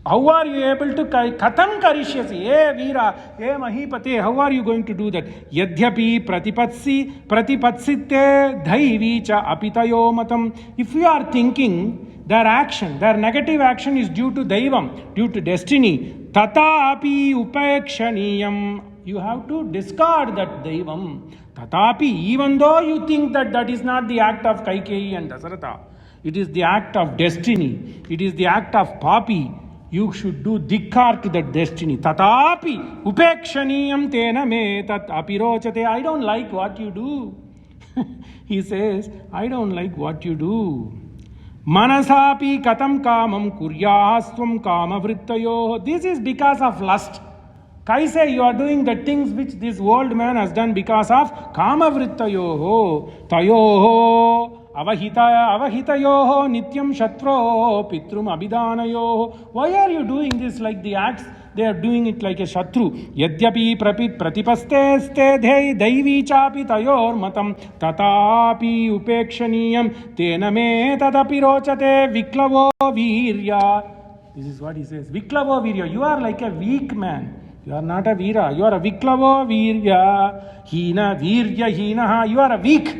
How are you able to katham karishyasi? Veera, mahipate, how are you going to do that? Yadhyapi pratipatsite dhaivicha apitayo matam. If you are thinking their action, their negative action is due to daivam, due to destiny, tatapi upekshaniyam, you have to discard that daivam. Tatapi, even though you think that that is not the act of Kaikeyi and Dasharatha, it is the act of destiny, it is the act of papi, you should do dikkar to that destiny. Tatapi upekshaniyam tena me tat apirochate. I don't like what you do. He says, I don't like what you do. Manasapi katam kamam kuryasvam kama vrittayo. This is because of lust. Kai say you are doing the things which this old man has done because of kama vrittayo. Tayo avahitayo nityam shatro pitrum abhidanayo. Why are you doing this like the acts? They are doing it like a shatru. Yadyapi pratipaste ste daivi chapi tayor matam tatapi upekshaniyam tena me tatapi rochate viklavo virya. This is what he says. Viklavo virya. You are like a weak man. You are not a veera. You are a viklavo virya. Hina virya hinaha. You are a weak.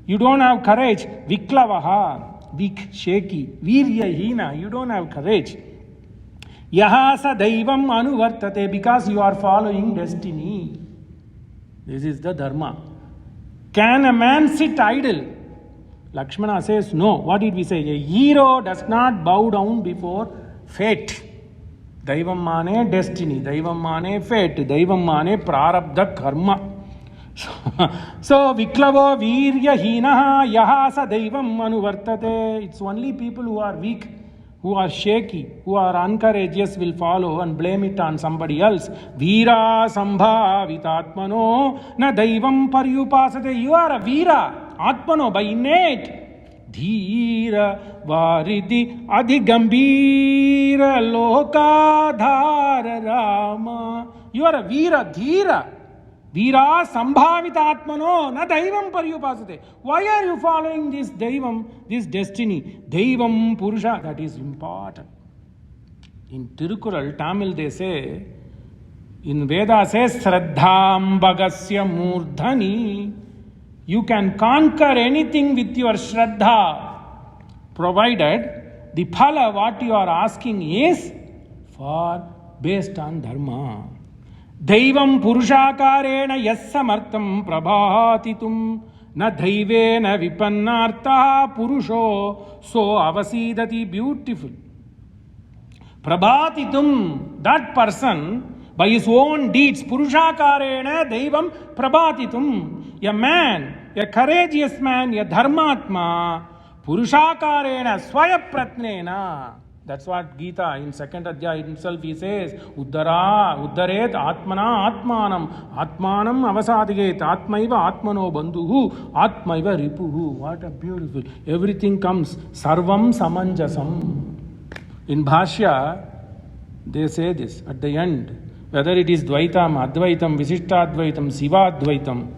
You don't have courage. Viklavaha. Weak, shaky. Virya hina. You don't have courage. Yahasa daivam anuvartate, because you are following destiny. This is the dharma. Can a man sit idle? Lakshmana says no. What did we say? A hero does not bow down before fate. Daivam mane destiny, daivam mane fate, daivam mane prarabdha karma. So viklavo virya hinaha yahasa daivam anuvartate. It's only people who are weak, who are shaky, who are uncourageous will follow and blame it on somebody else. Veera sambhavitatmano na daivam paryupasate. You are a veera, atmano, by innate. Dheera varidi adhigambira lokadhara Rama. You are a veera, dheera. Veera sambhavitatmano na daivam paryupasate. Why are you following this daivam, this destiny? Daivam purusha, that is important. In Tirukural, Tamil, they say, in Veda says, Shraddham Bhagasya Murdhani. You can conquer anything with your Shraddha, provided the phala, what you are asking is based on dharma. Daivam purushakarena yassamartam prabhatitum na daivena vipannartha purusho so avasidati. Beautiful. Prabhatitum, that person by his own deeds, purushakarena daivam prabhatitum. A man, a courageous man, a dharmatma, purushakarena swayapratnena. That's what Gita in second adhyaya himself he says, uddaret atmana atmanam, atmanam avasadiget, atmaiva atmano bandhuhu, atmaiva ripuhu. What a beautiful, everything comes, sarvam samanjasam. In Bhashya, they say this at the end, whether it is Dvaitam, Advaitam, Visishtadvaitam, Sivadvaitam,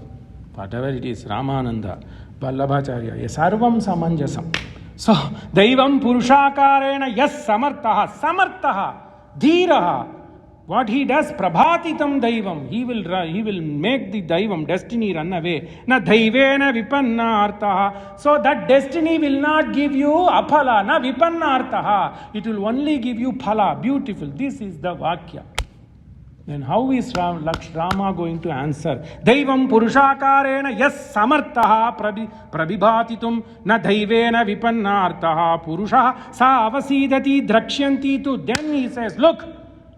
whatever it is, Ramananda, Vallabhacharya, a sarvam samanjasam. So, Daivam Purushakarena Yas Samartaha, Samartaha, Dhiraha. What he does, Prabhatitam Daivam, he will make the Daivam, destiny, run away. Na Daivena Vipanna Artaha. So that destiny will not give you aphala, na Vipanna Artaha. It will only give you phala. Beautiful. This is the Vakya. Then how is Rama going to answer? Daivam Purushakarena Yas Samartaha Prabhatitum Na Daivena Vipanna Purusha Sa Avasidati Drakshanti Tu. Then he says, look,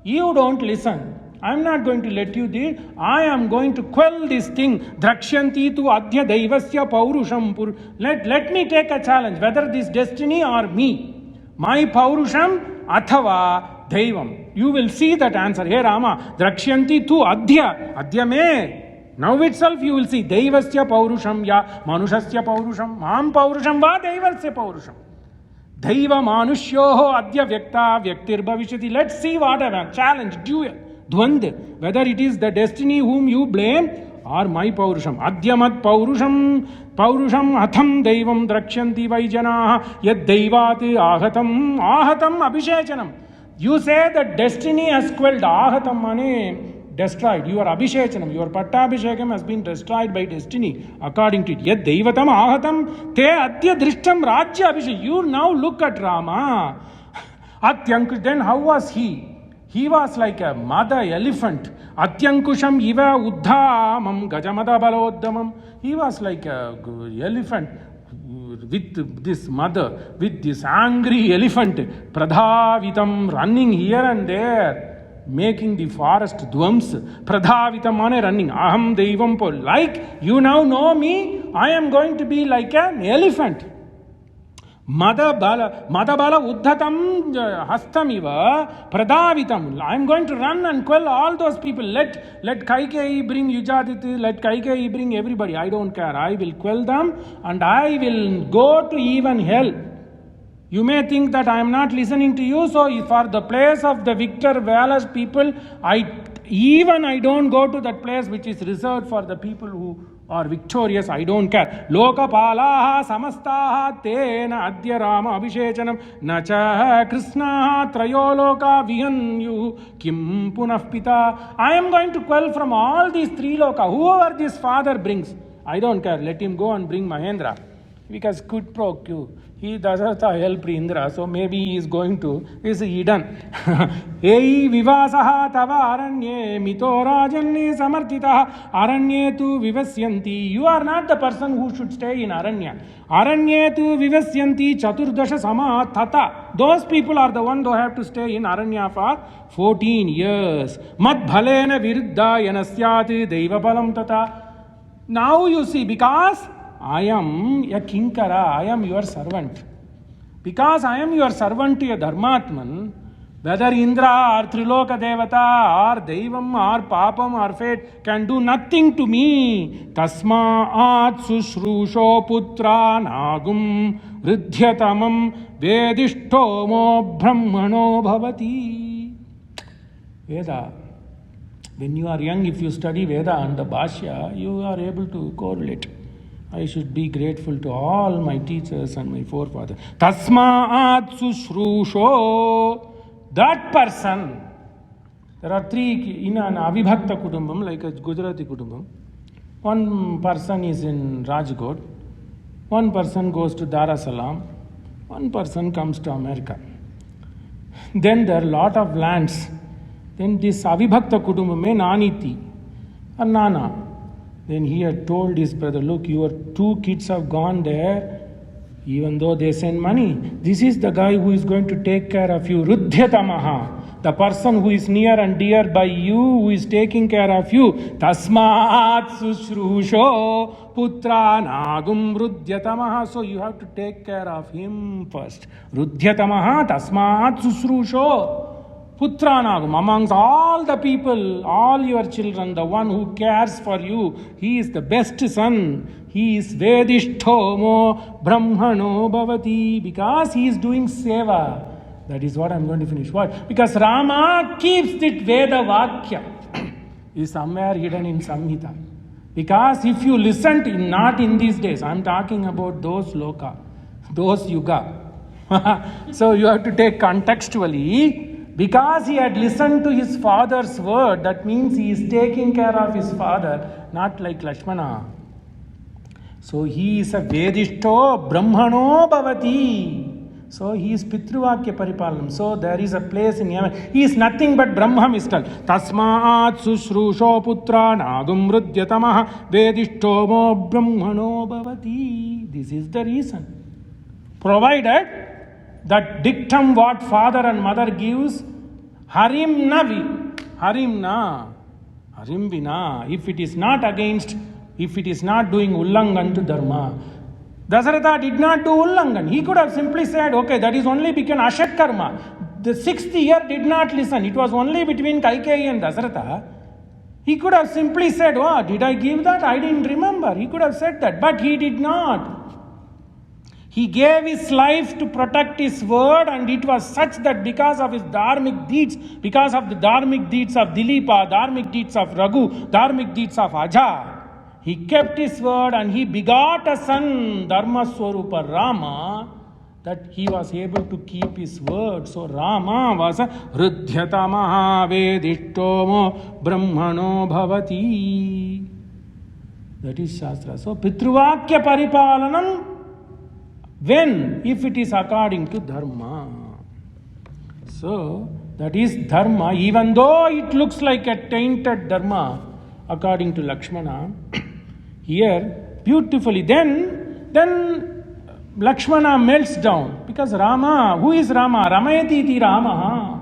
you don't listen. I am not going to let you do. I am going to quell this thing. Drakshanti tu adhya daivasya paurusham. Let me take a challenge. Whether this destiny or me. My paurusham athava daivam. You will see that answer. Hey Rama, drakshanti tu adhya. Adhya me. Now itself you will see. Daivasya paurusham ya manushasya paurusham. Mam paurusham va daivasya paurusham. Daiva manushyoho adhya vyakta vyaktir bhavishati. Let's see what I have. Challenge, duel, dvand. Whether it is the destiny whom you blame or my paurusham. Adhyamat paurusham atham daivam drakshanti vaijanaha yad daivati ahatam abhishechanam. You say that destiny has quelled. Ahatam mane destroyed. Your abhishechanam, your pattabhishekam has been destroyed by destiny. According to it, yad daivatam ahatam te adya drishtam rajya abhishek. You now look at Rama. Atyankush, then how was he? He was like a mother elephant. Atyankusham iva uddhamam gajamada baloddhamam. He was like a elephant with this mother, with this angry elephant. Pradhavitam, running here and there, making the forest dwams. Pradhavitamane, running. Aham daivam po. Like you now know me, I am going to be like an elephant. Madabala uddhatam hastamiva pradhavitam. I am going to run and quell all those people. Let Kaikeyi bring Yujaditi, let Kaikeyi bring everybody. I don't care. I will quell them and I will go to even hell. You may think that I am not listening to you, so for the place of the victor, valorous people, I don't go to that place which is reserved for the people who are victorious. I don't care. Lokapalaha samastaha tena adya Rama abhishechanam nacha krishnaha trayoloka vihanyu kim punah pita. I am going to quell from all these three loka. Whoever this father brings, I don't care. Let him go and bring Mahendra. Because quid pro quo. He Dasharatha helped Indra, so maybe he is going to, is hidden. Ei vivasaha tava aranye mito rajanne samartitaha aranye tu vivasyanti. You are not the person who should stay in Aranya. Aranye tu vivasyanti chaturdasha sama tata. Those people are the ones who have to stay in Aranya for 14 years. Mad bhalena viruddha yanasyati deivapalam tata. Now you see, because I am a kinkara, I am your servant. Because I am your servant to a Dharmatman, whether Indra or Triloka Devata or Deivam or Papam or fate can do nothing to me. Tasmaat sushrusho putra nagum ridhyatamam vedishtomo brahmano bhavati. Veda. When you are young, if you study Veda and the Bhashya, you are able to correlate. I should be grateful to all my teachers and my forefathers. Tasmaat sushrusho. That person, there are three in an avibhakta kudumbam, like a Gujarati kudumbam. One person is in Rajkot, one person goes to Dar es Salaam, one person comes to America. Then there are a lot of lands. Then this avibhakta kudumbam mein naniti, or nana. Then he had told his brother, look, your two kids have gone there, even though they send money. This is the guy who is going to take care of you. Ruddhyatamaha, the person who is near and dear by you, who is taking care of you. Tasmaat sushrusho putra nagum ruddhyatamaha. So you have to take care of him first. Ruddhyatamaha tasmaat sushrusho. Putranagam, amongst all the people, all your children, the one who cares for you, he is the best son. He is Vedishtomo Brahmano Bhavati, because he is doing seva. That is what I am going to finish. Why? Because Rama keeps it Veda Vakya. Is somewhere hidden in Samhita. Because if you listen to, not in these days, I am talking about those loka. those yuga. So you have to take contextually. Because he had listened to his father's word, that means he is taking care of his father, not like Lakshmana. So he is a Vedishto Brahmano Bhavati. So he is Pitruvakya Paripalanam. So there is a place in heaven. He is nothing but Brahma Mistal. Tasmaat Sushrusho Putra Nagum Rudyatamaha Vedishto Mo Brahmano Bhavati. This is the reason. Provided that dictum what father and mother gives, harim vina, if it is not against, if it is not doing ullangan to dharma. Dasharatha did not do ullangan. He could have simply said, okay, that is only become ashat karma. The 6th year did not listen. It was only between Kaikeyi and Dasharatha. He could have simply said, oh, did I give that? I didn't remember. He could have said that, but he did not. He gave his life to protect his word, and it was such that because of his dharmic deeds, because of the dharmic deeds of Dilipa, dharmic deeds of Raghu, dharmic deeds of Aja, he kept his word and he begot a son, Dharma Swarupa Rama, that he was able to keep his word. So Rama was a Rudhyatamaha Vedishtomo Brahmano Bhavati. That is Shastra. So Pitruvakya Paripalanam, when? If it is according to Dharma. So, that is Dharma, even though it looks like a tainted Dharma, according to Lakshmana. Here, beautifully, then Lakshmana melts down. Because Rama, who is Rama? Ramayati iti Rama.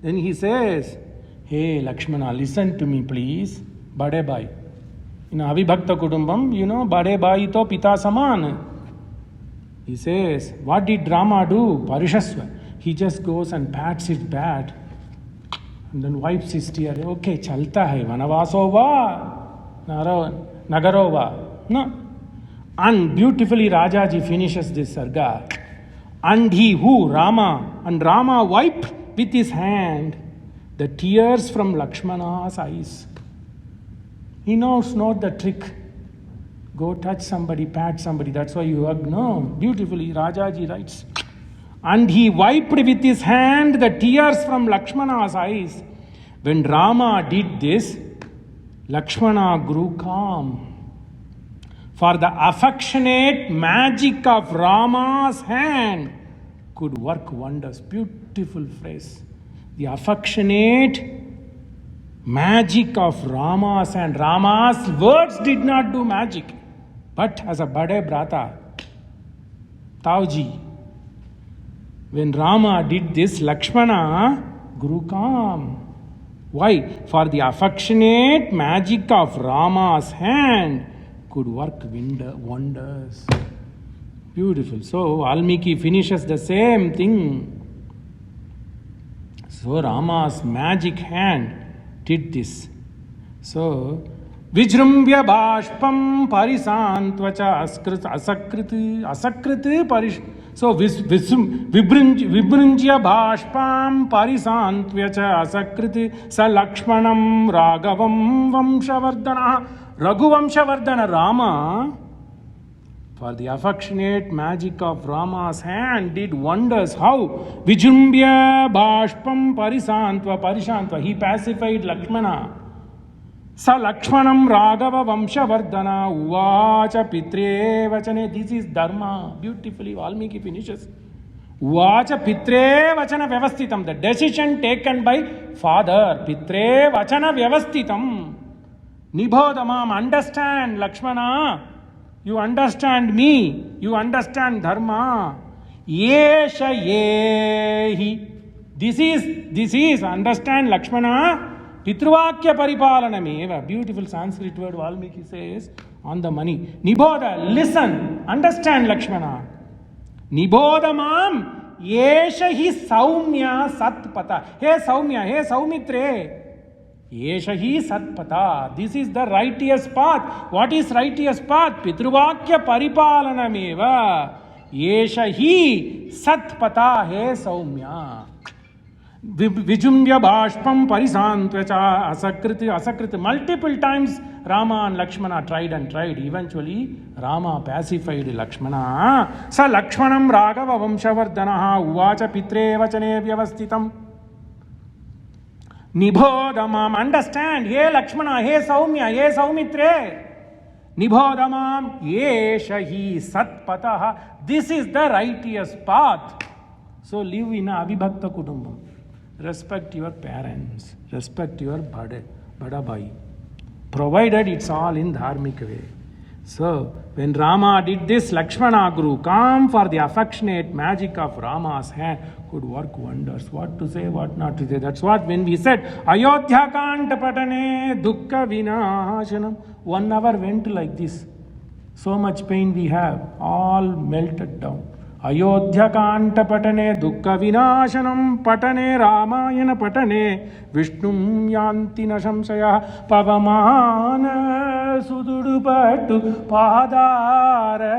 Then he says, hey Lakshmana, listen to me please. Bade Bhai. In Avibhakta Kudumbam, Bade Bhai to Pita Saman. He says, what did Rama do? Parishasva. He just goes and pats his back and then wipes his tear. Okay, chalta hai. Vanavaso va. Nagaro va. No. And beautifully Rajaji finishes this sarga. And he who? Rama. And Rama wiped with his hand the tears from Lakshmana's eyes. He knows not the trick. Go touch somebody, pat somebody, that's why you hug. No, beautifully, Rajaji writes. And he wiped with his hand the tears from Lakshmana's eyes. When Rama did this, Lakshmana grew calm. For the affectionate magic of Rama's hand could work wonders. Beautiful phrase. The affectionate magic of Rama's hand. Rama's words did not do magic. But as a Bade Brata, Tauji, when Rama did this, Lakshmana grew calm. Why? For the affectionate magic of Rama's hand could work wonders. Beautiful. So Valmiki finishes the same thing. So Rama's magic hand did this. So Vijrumbya bhashpam parisantvacha asakriti parish. So vibrunjya bhashpam parisantvacha asakriti sa Lakshmanam raghavam vamshavardhana. Raghu Vamshavardhana Rama, for the affectionate magic of Rama's hand, did wonders. How? Vijrumbya bhashpam parishantva. He pacified Lakshmana. Sa Lakshmanam Raghava Vamshavardhana Uvacha Pitre Vachane. This is Dharma. Beautifully Valmiki finishes. Uvacha Pitre Vachana Vyavastitam. The decision taken by father. Pitre Vachana Vyavastitam. Nibhodamam. Understand Lakshmana. You understand me. You understand Dharma. Yesha yehi. This is. Understand Lakshmana. Pitruvakya Paripalanameva. Beautiful Sanskrit word Valmiki says on the money. Nibodha, listen, understand Lakshmana. Nibodhamam yesha hi saumya satpata. Hey Saumya, hey Saumitre. Yesha hi satpata. This is the righteous path. What is righteous path? Pitruvakya Paripalanameva. Yesha hi satpata. Hey Saumya. Vijumya bhashpam parisantvacha asakriti. Multiple times Rama and Lakshmana tried and tried. Eventually, Rama pacified Lakshmana. Sa Lakshmanam Raghava Vamshavardhanaha uvacha pitre vachane vyavastitam. Nibhodamam. Understand. Hey Lakshmana, hey Saumya, hey Saumitre. Nibhodamam yeshahi satpataha. This is the righteous path. So live in a avibhakta kutumbam. Respect your parents. Respect your badabai. Provided it's all in dharmic way. So when Rama did this, Lakshmana grew calm, for the affectionate magic of Rama's hand could work wonders. What to say, what not to say. That's what when we said Ayodhya Kanda Patane Dukkha Vinashanam. 1 hour went like this. So much pain we have, all melted down. Ayodhya Kanda Patane Dukkha Vinashanam Patane Ramayana Patane Vishnum Yanti Nashamsaya Pavamana Sududupatu Padara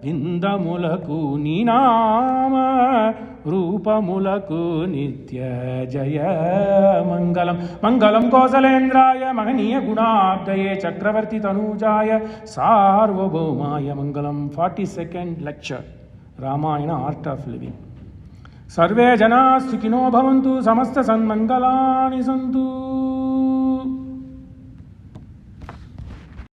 Vindamulaku Ninama Rupamulaku Nitya Jaya Mangalam Mangalam Kosalendraya Mahaniya Gunabdaye Chakravarti Tanujaya Sarvabhaumaya Mangalam. 42nd lecture, Ramayana, Art of Living. Sarve Jana Sukhino Bhavantu Samasta Sanmangalani Santu.